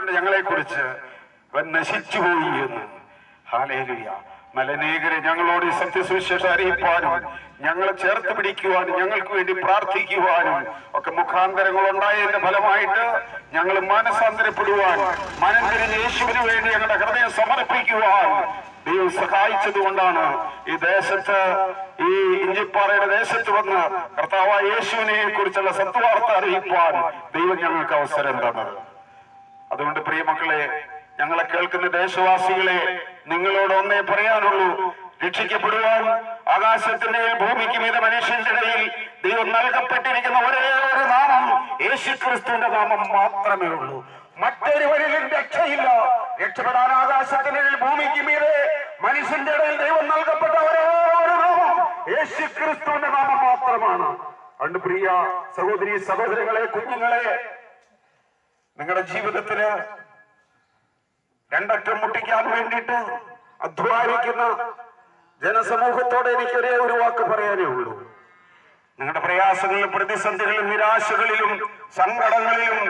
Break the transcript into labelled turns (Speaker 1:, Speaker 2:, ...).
Speaker 1: പറഞ്ഞിട്ടുണ്ട് ഞങ്ങളെ കുറിച്ച്, അവൻ നശിച്ചുപോയി എന്ന്. ഹല്ലേലൂയ. മലനേകരെ ഞങ്ങളോട് ഈ സത്യസുവിശേഷം അറിയിപ്പാനും ഞങ്ങളെ ചേർത്ത് പിടിക്കുവാനും ഞങ്ങൾക്ക് വേണ്ടി പ്രാർത്ഥിക്കുവാനും ഒക്കെ മുഖാന്തരങ്ങൾ ഉണ്ടായതിന്റെ ഫലമായിട്ട് ഞങ്ങൾ മാനസാന്തരപ്പെടുവാൻ, മനം തിരിഞ്ഞ് യേശുവിന് വേണ്ടി ഞങ്ങളുടെ ഹൃദയം സമർപ്പിക്കുവാൻ ദൈവം സഹായിച്ചത് കൊണ്ടാണ് ഈ ദേശത്ത്, ഈ ഇഞ്ചിപ്പാറയുടെ ദേശത്ത് വന്ന് കർത്താവായ യേശുവിനെ കുറിച്ചുള്ള സത്വാർത്ത അറിയിപ്പാൻ ദൈവം ഞങ്ങൾക്ക് അവസരം തന്നത്. അതുകൊണ്ട് പ്രിയമക്കളെ, ഞങ്ങളെ കേൾക്കുന്ന ദേശവാസികളെ, നിങ്ങളോട് ഒന്നേ പറയാനുള്ളൂ. രക്ഷിക്കപ്പെടുവാൻ ആകാശത്തിന്റെ ഭൂമിക്ക് മീത മനുഷ്യന്റെ ഇടയിൽ ദൈവം നൽകപ്പെട്ടിരിക്കുന്ന ഒരേ ഒരു നാമം യേശുക്രിസ്തുവിന്റെ നാമം മാത്രമേ ഉള്ളൂ. മറ്റൊരുവരിലും രക്ഷയില്ല. രക്ഷപ്പെടാൻ ആകാശത്തിന്റെ ഭൂമിക്ക് മീതെ മനുഷ്യന്റെ ഇടയിൽ ദൈവം നൽകപ്പെട്ട ഒരേ ഒരു നാമം യേശുക്രിസ്തുവിന്റെ നാമം മാത്രമാണ്. അതുകൊണ്ട് പ്രിയ സഹോദരി സഹോദരങ്ങളെ, കുഞ്ഞുങ്ങളെ, നിങ്ങളുടെ ജീവിതത്തില് രണ്ടറ്റം മുട്ടിക്കാൻ വേണ്ടിയിട്ട് അധ്വാനിക്കുന്ന ജനസമൂഹത്തോടെ എനിക്ക് ഒരേ ഒരു വാക്ക് പറയാനേ ഉള്ളൂ. നിങ്ങളുടെ പ്രയാസങ്ങളിലും പ്രതിസന്ധികളിലും നിരാശകളിലും സങ്കടങ്ങളിലും